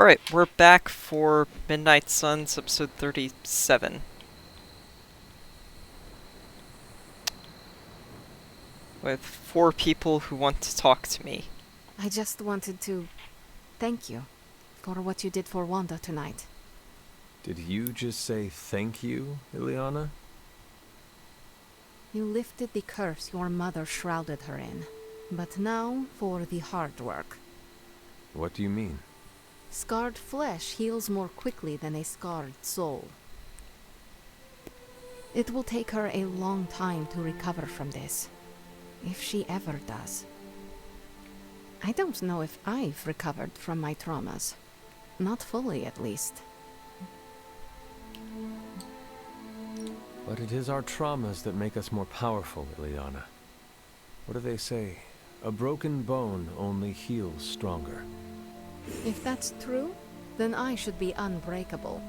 Alright, we're back for Midnight Suns, episode 37. With 4 people who want to talk to me. I just wanted to thank you for what you did for Wanda tonight. Did you just say thank you, Ileana? You lifted the curse your mother shrouded her in. But now for the hard work. What do you mean? Scarred flesh heals more quickly than a scarred soul. It will take her a long time to recover from this, if she ever does. I don't know if I've recovered from my traumas. Not fully, at least. But it is our traumas that make us more powerful, Ileana. What do they say? A broken bone only heals stronger. If that's true, then I should be unbreakable.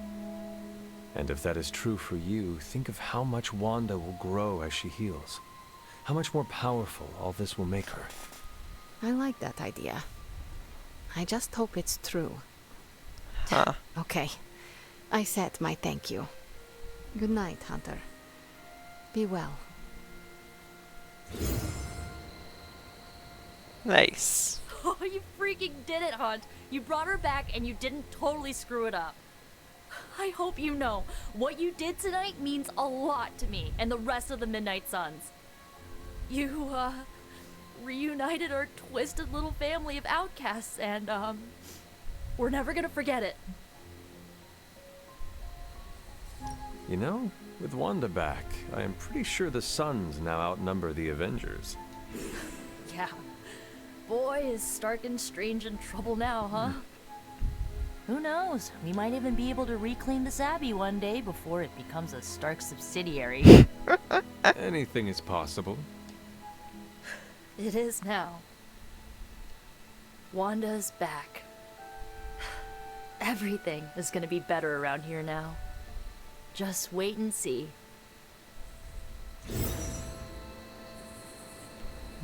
And if that is true for you, think of how much Wanda will grow as she heals. How much more powerful all this will make her. I like that idea. I just hope it's true. Huh. Okay. I said my thank you. Good night, Hunter. Be well. Nice. Oh, you freaking did it, Hunt. You brought her back and you didn't totally screw it up. I hope you know, what you did tonight means a lot to me and the rest of the Midnight Suns. You, reunited our twisted little family of outcasts and, we're never gonna forget it. You know, with Wanda back, I am pretty sure the Suns now outnumber the Avengers. Yeah. Boy, is Stark and Strange in trouble now, huh? Who knows? We might even be able to reclaim this Abbey one day before it becomes a Stark subsidiary. Anything is possible. It is now. Wanda's back. Everything is gonna be better around here now. Just wait and see.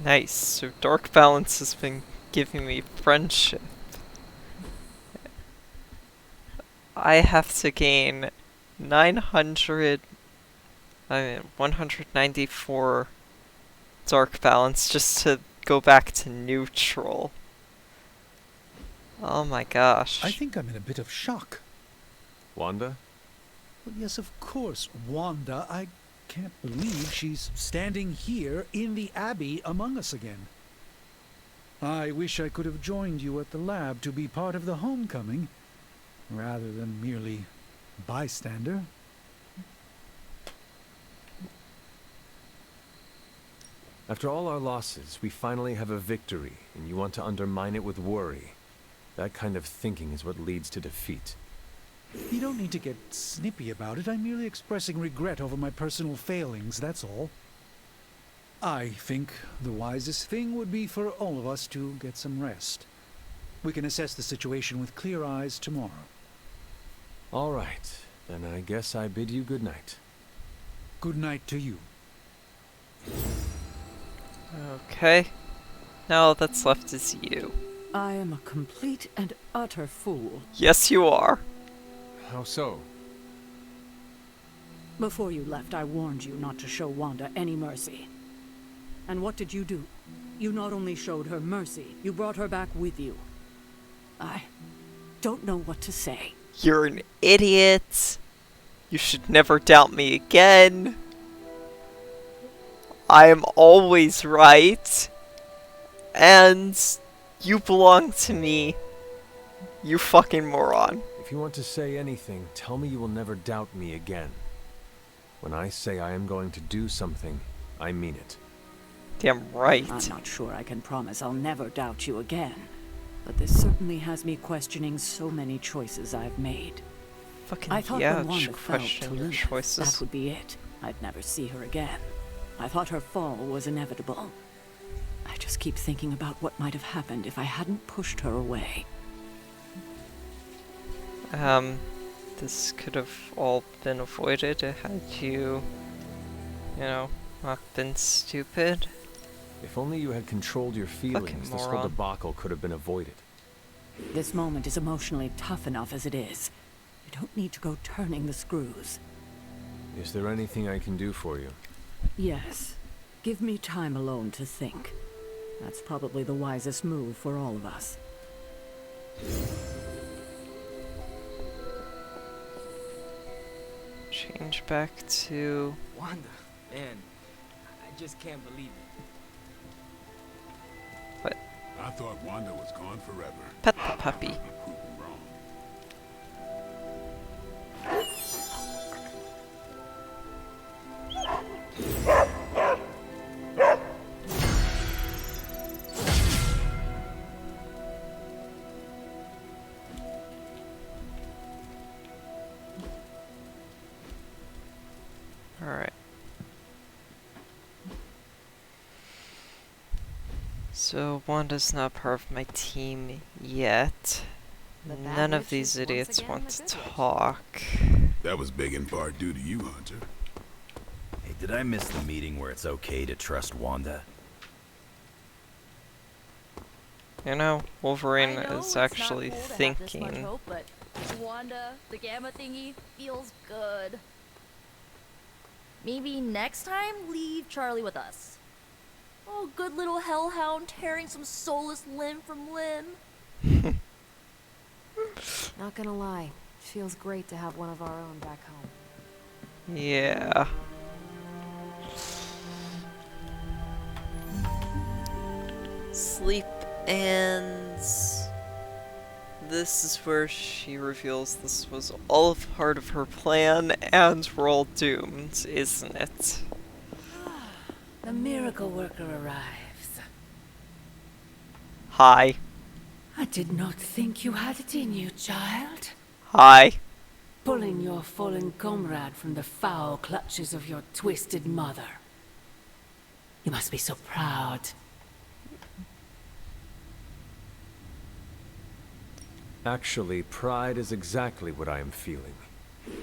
Nice. So Dark Balance has been giving me friendship. I have to gain 194 Dark Balance just to go back to neutral. Oh my gosh. I think I'm in a bit of shock. Wanda? Well, yes, of course, Wanda. I can't believe she's standing here in the Abbey among us again. I wish I could have joined you at the lab to be part of the homecoming, rather than merely bystander. After all our losses, we finally have a victory, and you want to undermine it with worry. That kind of thinking is what leads to defeat. You don't need to get snippy about it. I'm merely expressing regret over my personal failings, that's all. I think the wisest thing would be for all of us to get some rest. We can assess the situation with clear eyes tomorrow. All right, then I guess I bid you good night. Good night to you. Okay. Now all that's left is you. I am a complete and utter fool. Yes, you are. How so? Before you left, I warned you not to show Wanda any mercy. And what did you do? You not only showed her mercy, you brought her back with you. I don't know what to say. You're an idiot. You should never doubt me again. I am always right. And you belong to me. You fucking moron. If you want to say anything, tell me you will never doubt me again. When I say I am going to do something, I mean it. Damn right. I'm not sure I can promise I'll never doubt you again. But this certainly has me questioning so many choices I've made. Fucking I thought yeah, when Wanda just fell to question your Lilith, choices. that would be it. I'd never see her again. I thought her fall was inevitable. I just keep thinking about what might have happened if I hadn't pushed her away. This could have all been avoided had you, not been stupid. If only you had controlled your feelings, this whole moron. debacle could have been avoided. This moment is emotionally tough enough as it is. You don't need to go turning the screws. Is there anything I can do for you? Yes. Give me time alone to think. That's probably the wisest move for all of us. Change back to... Wanda, man, I just can't believe it. I thought Wanda was gone forever. Pet the puppy. Proven wrong. Alright. So, Wanda's not part of my team yet. The bad None of witch these is once idiots again want the to good witch. talk. That was big in part due to you, Hunter. Hey, did I miss the meeting where it's okay to trust Wanda? You know, Wolverine I know is it's actually not cool to have this much thinking. hope, but Wanda, the Gamma thingy, feels good. Maybe next time, leave Charlie with us. Oh, good little hellhound tearing some soulless limb from limb. Not gonna lie, feels great to have one of our own back home. Yeah. Sleep ends. This is where she reveals this was all part of her plan and we're all doomed, isn't it? The miracle worker arrives. Hi. I did not think you had it in you, child. Hi. Pulling your fallen comrade from the foul clutches of your twisted mother. You must be so proud. Actually, pride is exactly what I am feeling.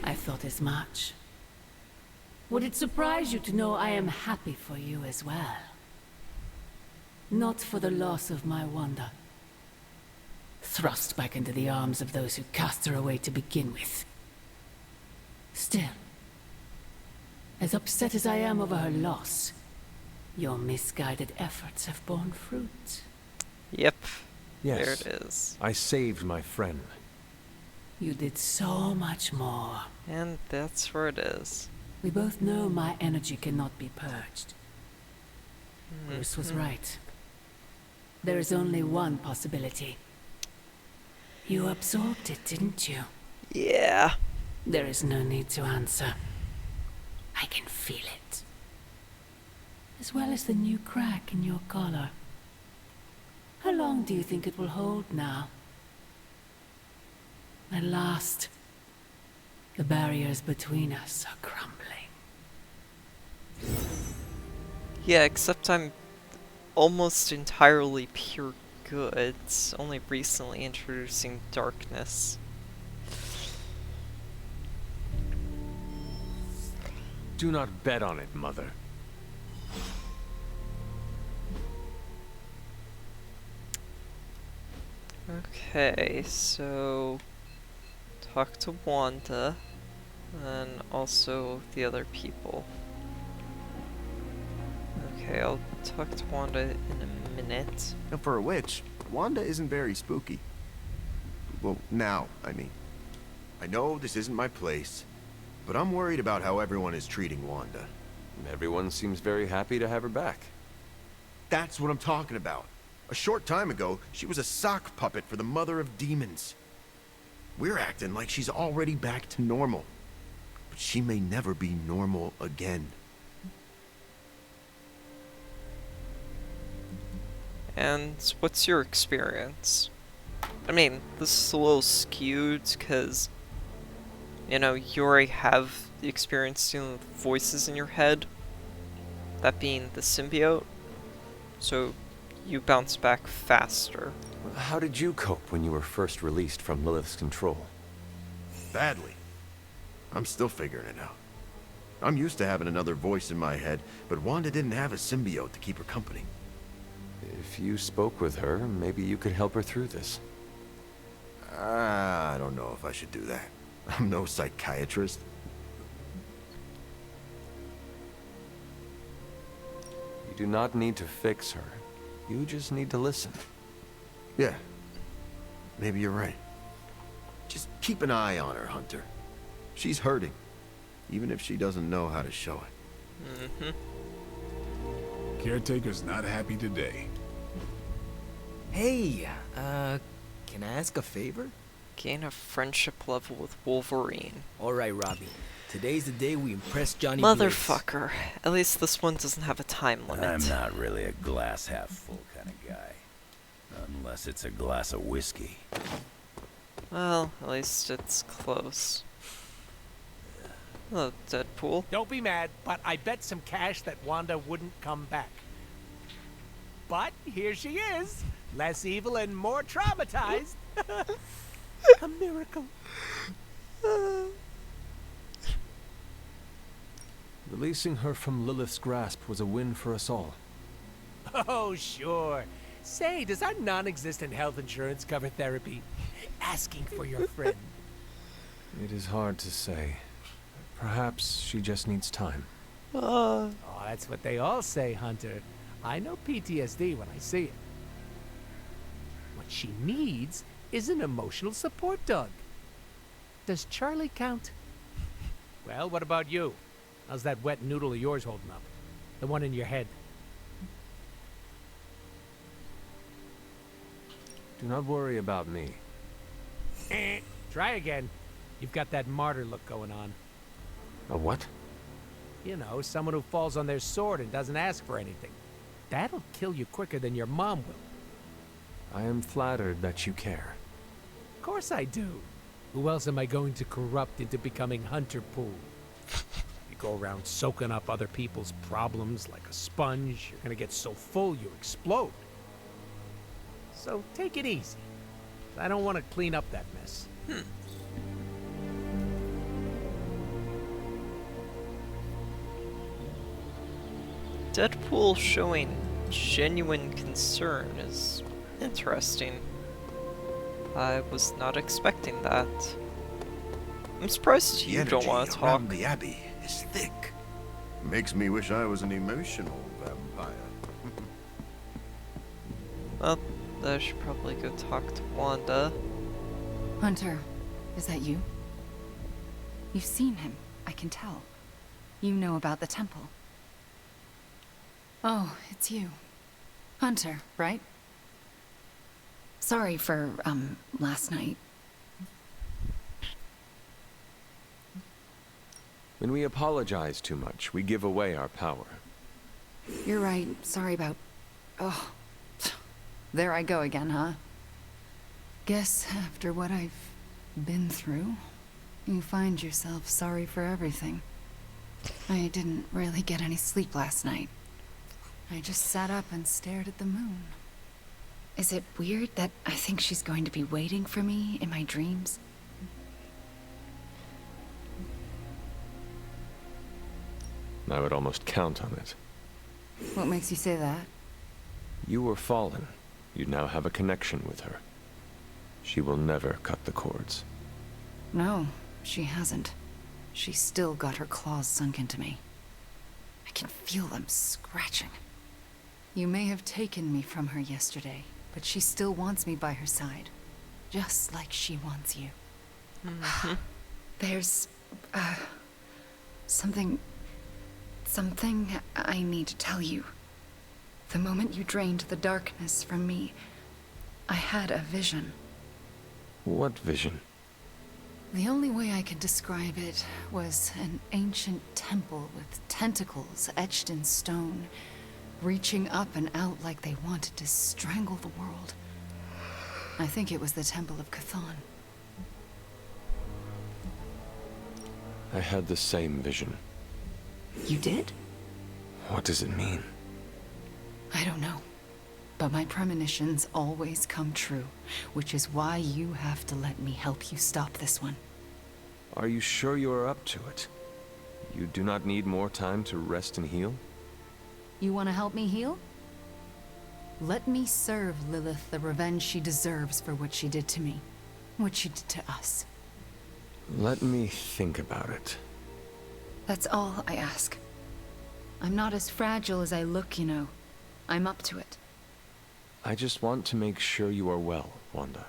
I thought as much. Would it surprise you to know I am happy for you as well? Not for the loss of my Wanda. Thrust back into the arms of those who cast her away to begin with. Still, as upset as I am over her loss, your misguided efforts have borne fruit. Yep. Yes, There it is. I saved my friend. You did so much more. And that's where it is. We both know my energy cannot be purged. Bruce was right. There is only one possibility. You absorbed it, didn't you? Yeah. There is no need to answer. I can feel it. As well as the new crack in your collar. How long do you think it will hold now? At last, the barriers between us are crumbling. Yeah, except I'm almost entirely pure good. Only recently introducing darkness. Do not bet on it, Mother. Okay, so talk to Wanda, and also the other people. Okay, I'll talk to Wanda in a minute. And for a witch, Wanda isn't very spooky. Well, now, I mean. I know this isn't my place, but I'm worried about how everyone is treating Wanda. Everyone seems very happy to have her back. That's what I'm talking about. A short time ago, she was a sock puppet for the Mother of Demons. We're acting like she's already back to normal. But she may never be normal again. And what's your experience? I mean, this is a little skewed because, you know, you already have the experience dealing with voices in your head, that being the symbiote, so you bounce back faster. How did you cope when you were first released from Lilith's control? Badly. I'm still figuring it out. I'm used to having another voice in my head, but Wanda didn't have a symbiote to keep her company. If you spoke with her, maybe you could help her through this. I should do that. I'm no psychiatrist. You do not need to fix her. You just need to listen. Yeah. Maybe you're right. Just keep an eye on her, Hunter. She's hurting, even if she doesn't know how to show it. Caretaker's not happy today. Hey, can I ask a favor? Gain a friendship level with Wolverine. Alright, Robbie. Today's the day we impress Johnny Blaze. Motherfucker. At least this one doesn't have a time limit. I'm not really a glass half full kind of guy. Unless it's a glass of whiskey. Well, at least it's close. Hello, Deadpool. Don't be mad, but I bet some cash that Wanda wouldn't come back. But here she is, less evil and more traumatized. A miracle. Releasing her from Lilith's grasp was a win for us all. Oh, sure. Say, does our non-existent health insurance cover therapy? Asking for your friend. It is hard to say. Perhaps she just needs time. Oh, that's what they all say, Hunter. I know PTSD when I see it. What she needs is an emotional support dog. Does Charlie count? Well, what about you? How's that wet noodle of yours holding up? The one in your head. Do not worry about me. Try again. You've got that martyr look going on. A what? You know, someone who falls on their sword and doesn't ask for anything. That'll kill you quicker than your mom will. I am flattered that you care. Of course I do. Who else am I going to corrupt into becoming Hunter Poole? You go around soaking up other people's problems like a sponge, you're gonna get so full you explode. So take it easy. I don't want to clean up that mess. Deadpool showing genuine concern is interesting. I was not expecting that. I'm surprised you don't want to talk. Around the Abbey is thick. Makes me wish I was an emotional vampire. Well, I should probably go talk to Wanda. Hunter, is that you? You've seen him, I can tell. You know about the temple. Oh, it's you. Hunter, right? Sorry for, last night. When we apologize too much, we give away our power. You're right, sorry about... Oh, there I go again, huh? Guess after what I've been through, you find yourself sorry for everything. I didn't really get any sleep last night. I just sat up and stared at the moon. Is it weird that I think she's going to be waiting for me in my dreams? I would almost count on it. What makes you say that? You were fallen. You now have a connection with her. She will never cut the cords. No, she hasn't. She's still got her claws sunk into me. I can feel them scratching. You may have taken me from her yesterday, but she still wants me by her side. Just like she wants you. There's... something I need to tell you. The moment you drained the darkness from me, I had a vision. What vision? The only way I could describe it was an ancient temple with tentacles etched in stone, reaching up and out like they wanted to strangle the world. I think it was the Temple of Chthon. I had the same vision. You did? What does it mean? I don't know. But my premonitions always come true, which is why you have to let me help you stop this one. Are you sure you are up to it? You do not need more time to rest and heal? You want to help me heal? Let me serve Lilith the revenge she deserves for what she did to me. What she did to us. Let me think about it. That's all I ask. I'm not as fragile as I look, you know. I'm up to it. I just want to make sure you are well, Wanda.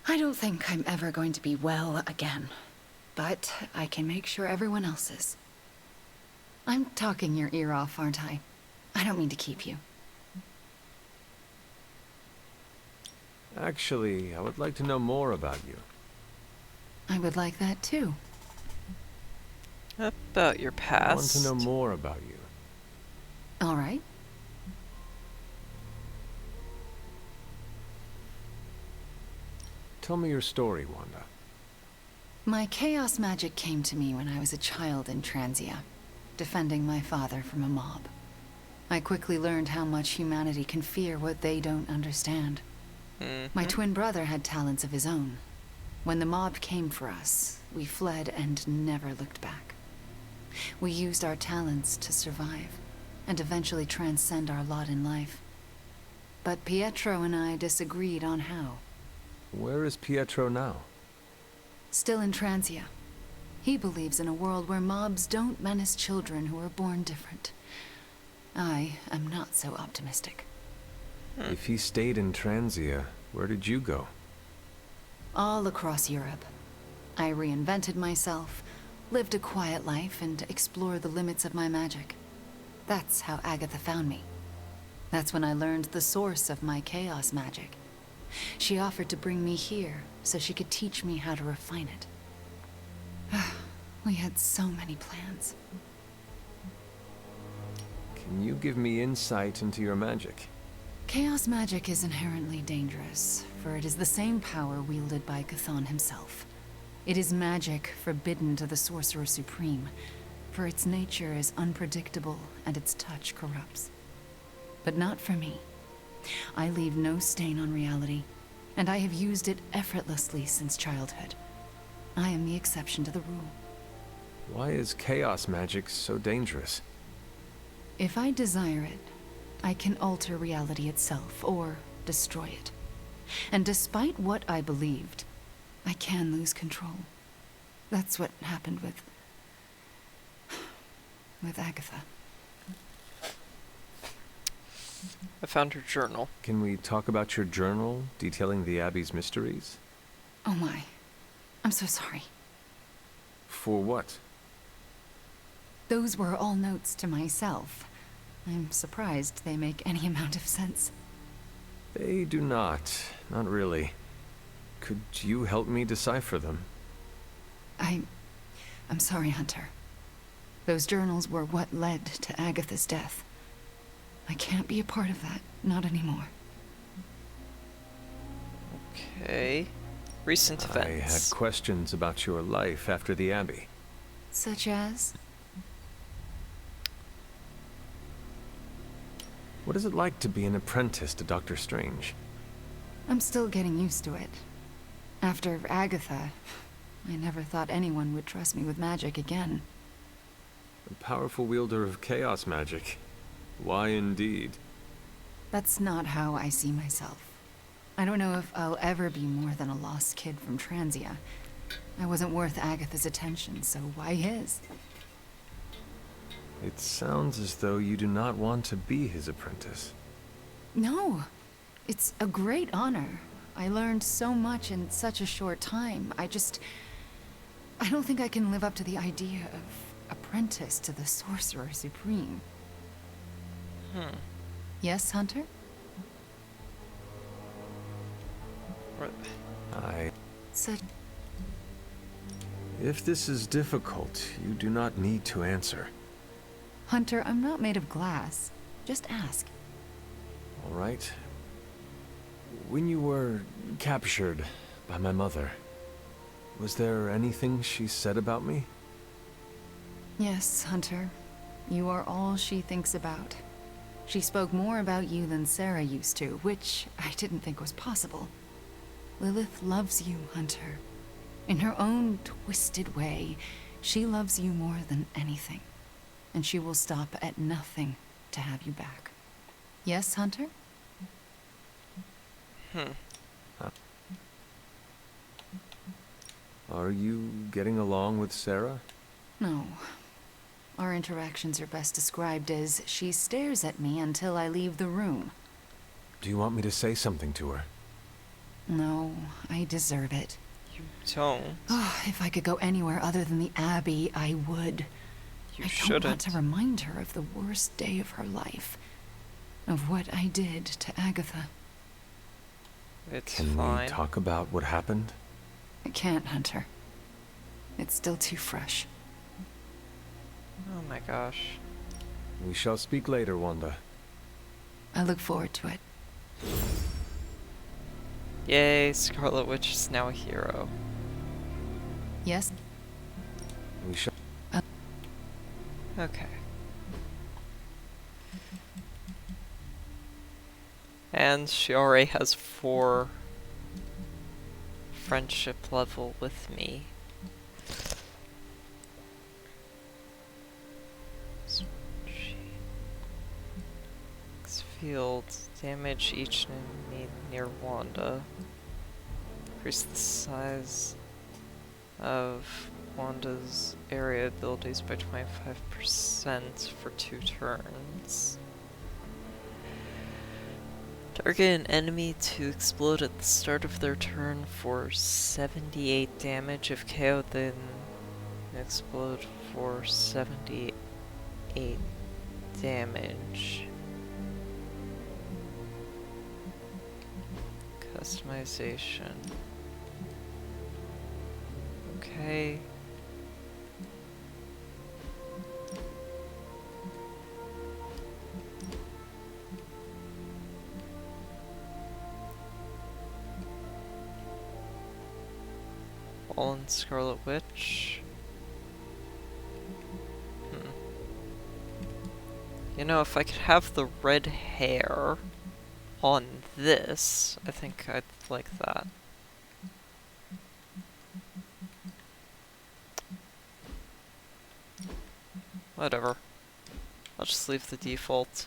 I don't think I'm ever going to be well again. But I can make sure everyone else is. I'm talking your ear off, aren't I? I don't mean to keep you. Actually, I would like to know more about you. I would like that too. About your past. I want to know more about you. All right. Tell me your story, Wanda. My chaos magic came to me when I was a child in Transia, defending my father from a mob. I quickly learned how much humanity can fear what they don't understand. My twin brother had talents of his own. When the mob came for us, we fled and never looked back. We used our talents to survive, and eventually transcend our lot in life. But Pietro and I disagreed on how. Where is Pietro now? Still in Transia. He believes in a world where mobs don't menace children who are born different. I am not so optimistic. If he stayed in Transia, where did you go? All across Europe. I reinvented myself, lived a quiet life, and explored the limits of my magic. That's how Agatha found me. That's when I learned the source of my chaos magic. She offered to bring me here so she could teach me how to refine it. We had so many plans. Can you give me insight into your magic? Chaos magic is inherently dangerous, for it is the same power wielded by Chthon himself. It is magic forbidden to the Sorcerer Supreme, for its nature is unpredictable and its touch corrupts. But not for me. I leave no stain on reality, and I have used it effortlessly since childhood. I am the exception to the rule. Why is chaos magic so dangerous? If I desire it, I can alter reality itself, or destroy it. And despite what I believed, I can lose control. That's what happened with Agatha. I found her journal. Can we talk about your journal, detailing the Abbey's mysteries? Oh my. I'm so sorry. For what? Those were all notes to myself. I'm surprised they make any amount of sense. They do not. Not really. Could you help me decipher them? I'm sorry, Hunter. Those journals were what led to Agatha's death. I can't be a part of that. Not anymore. Okay. Recent events. I had questions about your life after the Abbey. Such as? What is it like to be an apprentice to Dr. Strange? I'm still getting used to it. After Agatha, I never thought anyone would trust me with magic again. A powerful wielder of chaos magic. Why indeed? That's not how I see myself. I don't know if I'll ever be more than a lost kid from Transia. I wasn't worth Agatha's attention, so why his? It sounds as though you do not want to be his apprentice. No. It's a great honor. I learned so much in such a short time. I don't think I can live up to the idea of apprentice to the Sorcerer Supreme. Yes, Hunter? What? If this is difficult, you do not need to answer. Hunter, I'm not made of glass. Just ask. All right. When you were captured by my mother, was there anything she said about me? Yes, Hunter. You are all she thinks about. She spoke more about you than Sarah used to, which I didn't think was possible. Lilith loves you, Hunter. In her own twisted way, she loves you more than anything. And she will stop at nothing to have you back. Yes, Hunter? Are you getting along with Sarah? No. Our interactions are best described as she stares at me until I leave the room. Do you want me to say something to her? No, I deserve it. You don't. Oh, if I could go anywhere other than the Abbey, I would. You I shouldn't. don't want to remind her of the worst day of her life. Of what I did to Agatha. It's Can fine. we talk about what happened? I can't, Hunter. It's still too fresh. Oh my gosh. We shall speak later, Wanda. I look forward to it. Yay, Scarlet Witch is now a hero. Yes? We shall... Okay. And she already has 4 friendship level with me. Field, damage each enemy near Wanda. Increase the size of Wanda's area abilities by 25% for 2 turns. Target an enemy to explode at the start of their turn for 78 damage. If KO'd, then explode for 78 damage. Customization. Okay. Fallen Scarlet Witch. You know, if I could have the red hair on this, I think I'd like that. Whatever. I'll just leave the default.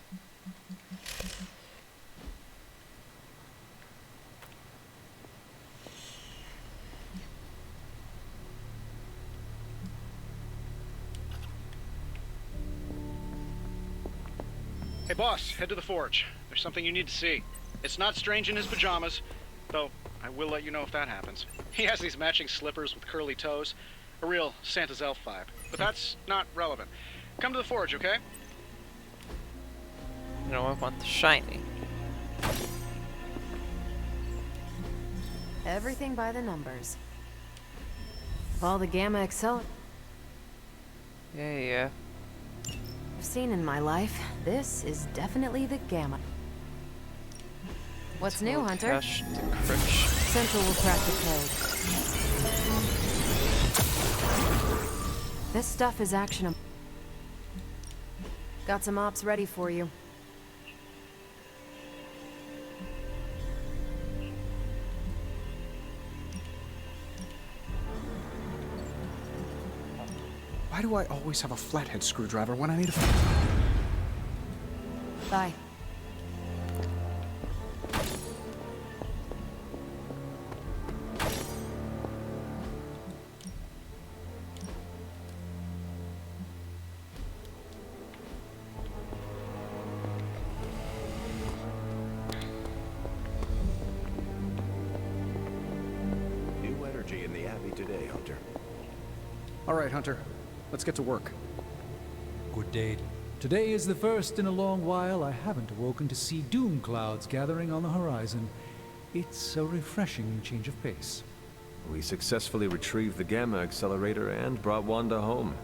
Hey boss, head to the forge. There's something you need to see. It's not Strange in his pajamas, though I will let you know if that happens. He has these matching slippers with curly toes. A real Santa's elf vibe. But that's not relevant. Come to the forge, okay? No, I want the shiny. Everything by the numbers. Of all the Gamma Excel Yeah. I've seen in my life, this is definitely the Gamma. What's new, Hunter? Cache decryption. Central will crack the code. This stuff is actionable. Got some ops ready for you. Why do I always have a flathead screwdriver when I need a... Bye. New energy in the Abbey today, Hunter. All right, Hunter. Let's get to work. Good day. Today is the first in a long while I haven't awoken to see doom clouds gathering on the horizon. It's a refreshing change of pace. We successfully retrieved the Gamma Accelerator and brought Wanda home.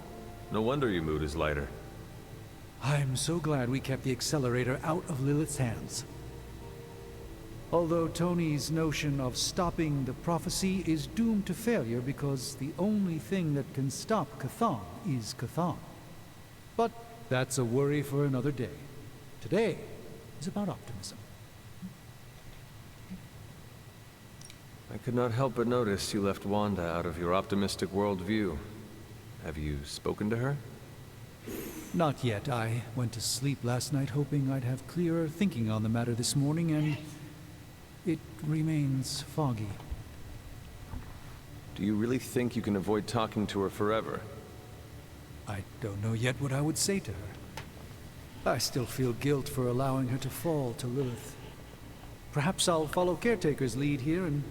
No wonder your mood is lighter. I'm so glad we kept the accelerator out of Lilith's hands. Although Tony's notion of stopping the prophecy is doomed to failure because the only thing that can stop Chthon is Chthon. But that's a worry for another day. Today is about optimism. I could not help but notice you left Wanda out of your optimistic worldview. Have you spoken to her? Not yet. I went to sleep last night hoping I'd have clearer thinking on the matter this morning, and it remains foggy. Do you really think you can avoid talking to her forever? I don't know yet what I would say to her. I still feel guilt for allowing her to fall to Lilith. Perhaps I'll follow Caretaker's lead here and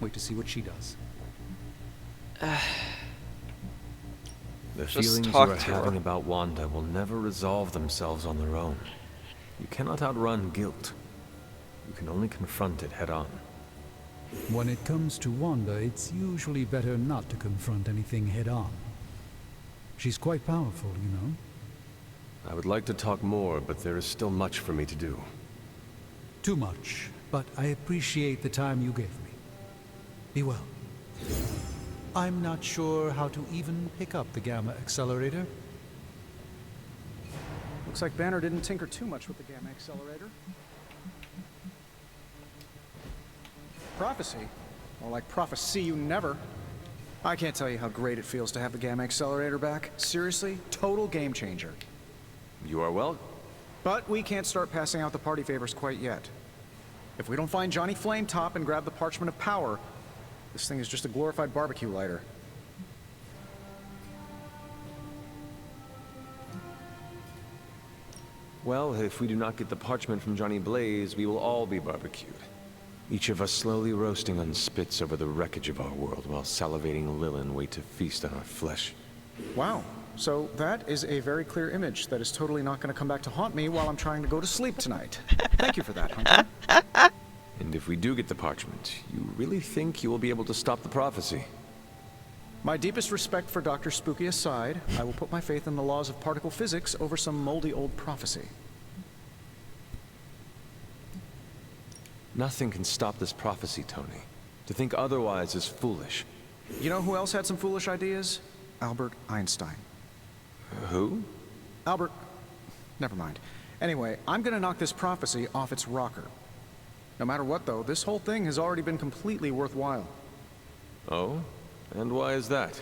wait to see what she does. The Just feelings you talk are to her. having about Wanda will never resolve themselves on their own. You cannot outrun guilt. You can only confront it head on. When it comes to Wanda, it's usually better not to confront anything head on. She's quite powerful, you know. I would like to talk more, but there is still much for me to do. Too much, but I appreciate the time you gave me. Be well. I'm not sure how to even pick up the Gamma Accelerator. Looks like Banner didn't tinker too much with the Gamma Accelerator. Prophecy? More like prophecy you never. I can't tell you how great it feels to have the Gamma Accelerator back. Seriously, total game changer. You are well. But we can't start passing out the party favors quite yet. If we don't find Johnny Flametop and grab the Parchment of Power, this thing is just a glorified barbecue lighter. Well, if we do not get the parchment from Johnny Blaze, we will all be barbecued. Each of us slowly roasting on spits over the wreckage of our world while salivating Lilin wait to feast on our flesh. Wow. So that is a very clear image that is totally not going to come back to haunt me while I'm trying to go to sleep tonight. Thank you for that, Hunter. And if we do get the parchment, you really think you will be able to stop the prophecy? My deepest respect for Dr. Spooky aside, I will put my faith in the laws of particle physics over some moldy old prophecy. Nothing can stop this prophecy, Tony. To think otherwise is foolish. You know who else had some foolish ideas? Albert Einstein. Who? Albert... Never mind. Anyway, I'm gonna knock this prophecy off its rocker. No matter what, though, this whole thing has already been completely worthwhile. Oh? And why is that?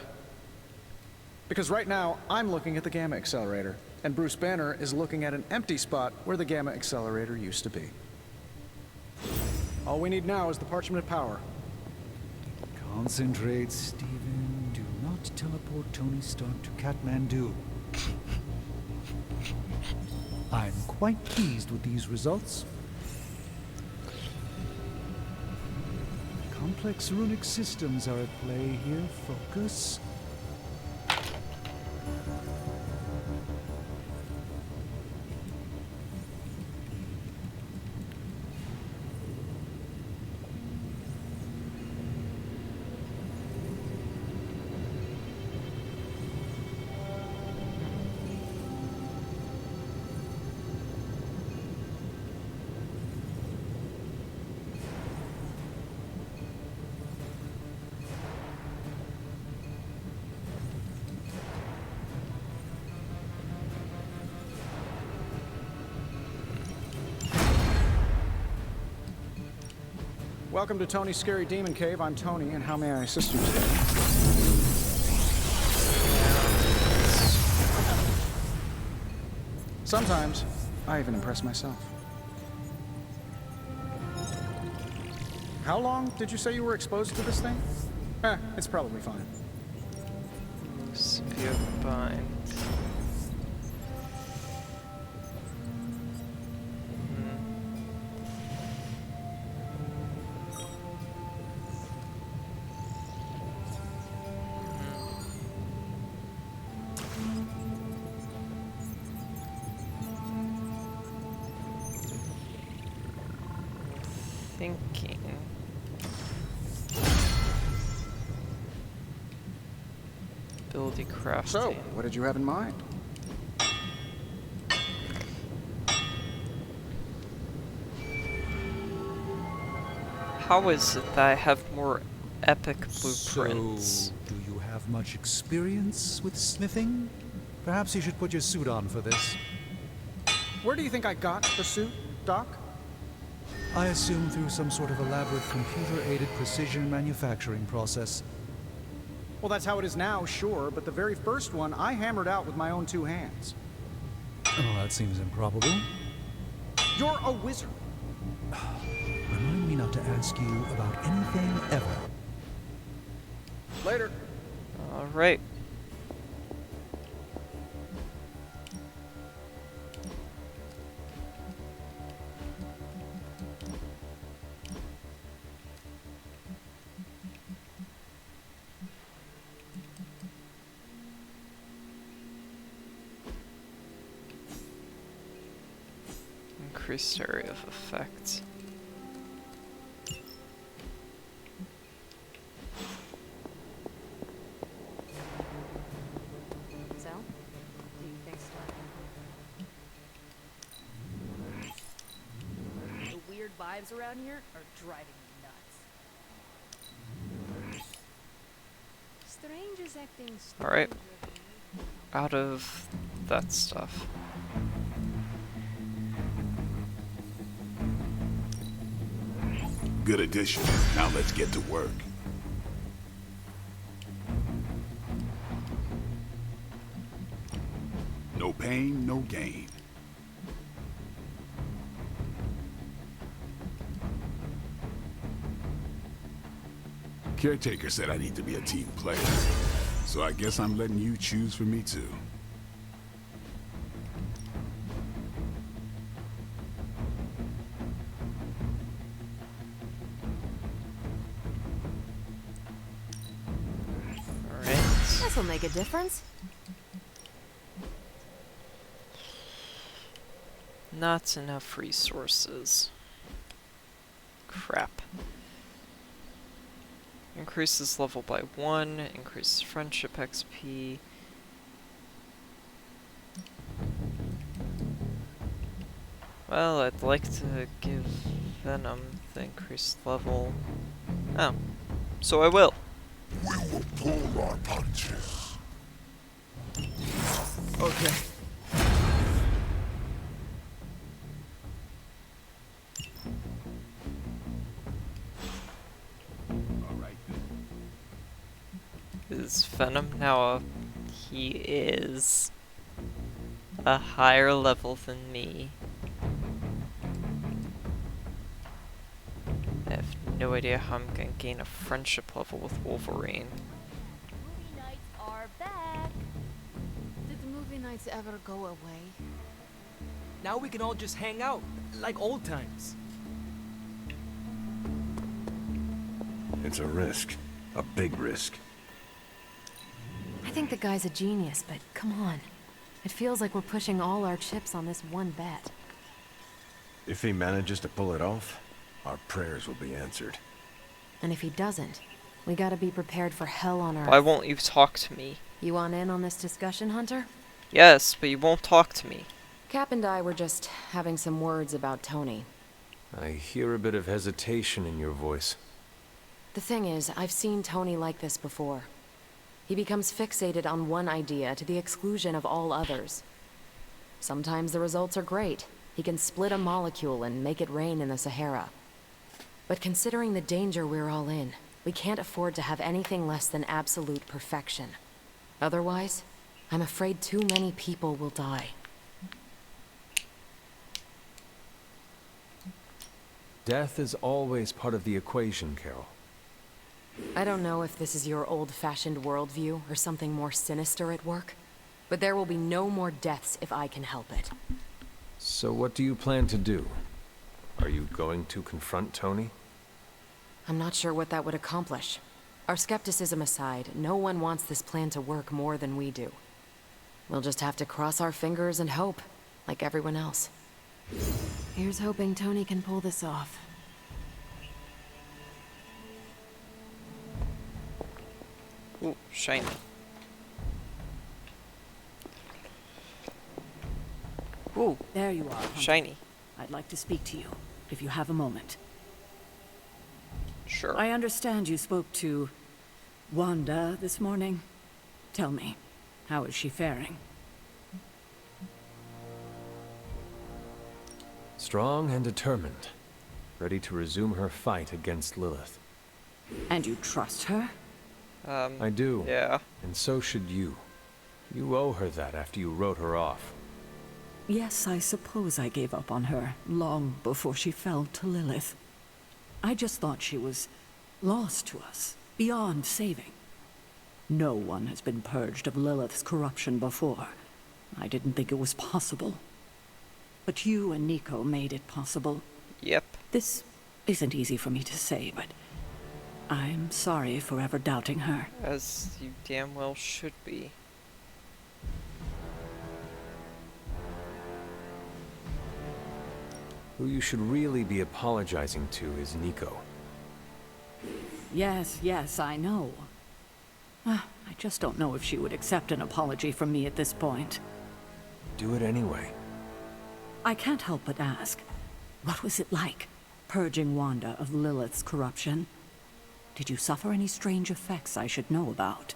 Because right now, I'm looking at the Gamma Accelerator, and Bruce Banner is looking at an empty spot where the Gamma Accelerator used to be. All we need now is the Parchment of Power. Concentrate, Stephen. Do not teleport Tony Stark to Kathmandu. I'm quite pleased with these results. Complex runic systems are at play here. Focus. Welcome to Tony's Scary Demon Cave. I'm Tony, and how may I assist you today? Sometimes, I even impress myself. How long did you say you were exposed to this thing? It's probably fine. Severe bind. Thinking. Ability crafting. So, what did you have in mind? How is it that I have more epic blueprints? So, do you have much experience with smithing? Perhaps you should put your suit on for this. Where do you think I got the suit, Doc? I assume through some sort of elaborate computer-aided precision manufacturing process. Well, that's how it is now, sure, but the very first one I hammered out with my own two hands. Oh, that seems improbable. You're a wizard. Remind me not to ask you about anything ever. Later. Alright. Increased area of effect. So, do you think starting? The weird vibes around here are driving me nuts. Strange is acting. Alright. Out of that stuff. Good addition. Now let's get to work. No pain, no gain. Caretaker said I need to be a team player, so I guess I'm letting you choose for me too. This'll make a difference. Not enough resources. Crap. Increases level by 1, increases friendship XP. Well, I'd like to give Venom the increased level. Oh, so I will. We will pull our punches. Okay. Is Venom now he is a higher level than me. I have no idea how I'm gonna gain a friendship level with Wolverine. Movie nights are back. Did the movie nights ever go away? Now we can all just hang out, like old times. It's a risk. A big risk. I think the guy's a genius, but come on. It feels like we're pushing all our chips on this one bet. If he manages to pull it off, our prayers will be answered. And if he doesn't, we gotta be prepared for hell on earth. Why won't you talk to me? You want in on this discussion, Hunter? Yes, but you won't talk to me. Cap and I were just having some words about Tony. I hear a bit of hesitation in your voice. The thing is, I've seen Tony like this before. He becomes fixated on one idea to the exclusion of all others. Sometimes the results are great. He can split a molecule and make it rain in the Sahara. But considering the danger we're all in, we can't afford to have anything less than absolute perfection. Otherwise, I'm afraid too many people will die. Death is always part of the equation, Carol. I don't know if this is your old-fashioned worldview or something more sinister at work, but there will be no more deaths if I can help it. So what do you plan to do? Are you going to confront Tony? I'm not sure what that would accomplish. Our skepticism aside, no one wants this plan to work more than we do. We'll just have to cross our fingers and hope, like everyone else. Here's hoping Tony can pull this off. Ooh, shiny. Ooh, there you are, Hunter. Shiny. I'd like to speak to you, if you have a moment. Sure. I understand you spoke to Wanda this morning. Tell me, how is she faring? Strong and determined. Ready to resume her fight against Lilith. And you trust her? I do. Yeah. And so should you. You owe her that after you wrote her off. Yes, I suppose I gave up on her long before she fell to Lilith. I just thought she was lost to us, beyond saving. No one has been purged of Lilith's corruption before. I didn't think it was possible. But you and Nico made it possible. Yep. This isn't easy for me to say, but I'm sorry for ever doubting her. As you damn well should be. Who you should really be apologizing to is Nico. Yes, I know. I just don't know if she would accept an apology from me at this point. Do it anyway. I can't help but ask, what was it like, purging Wanda of Lilith's corruption? Did you suffer any strange effects I should know about?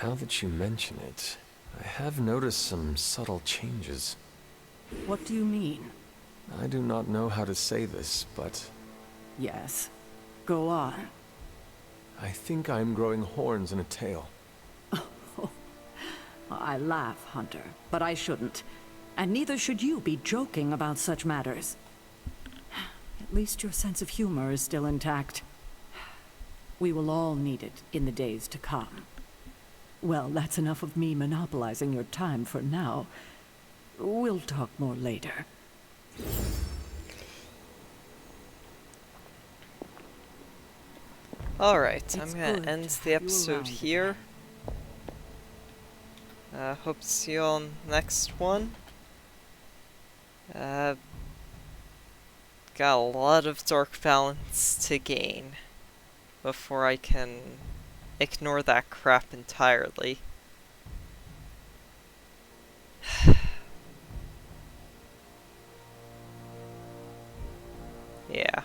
Now that you mention it, I have noticed some subtle changes. What do you mean? I do not know how to say this, but... Yes. Go on. I think I am growing horns and a tail. I laugh, Hunter, but I shouldn't. And neither should you be joking about such matters. At least your sense of humor is still intact. We will all need it in the days to come. Well, that's enough of me monopolizing your time for now. We'll talk more later. Alright, I'm It's gonna good end to have the you episode around here. Hope to see you on next one. Got a lot of dark balance to gain before I can ignore that crap entirely. Yeah.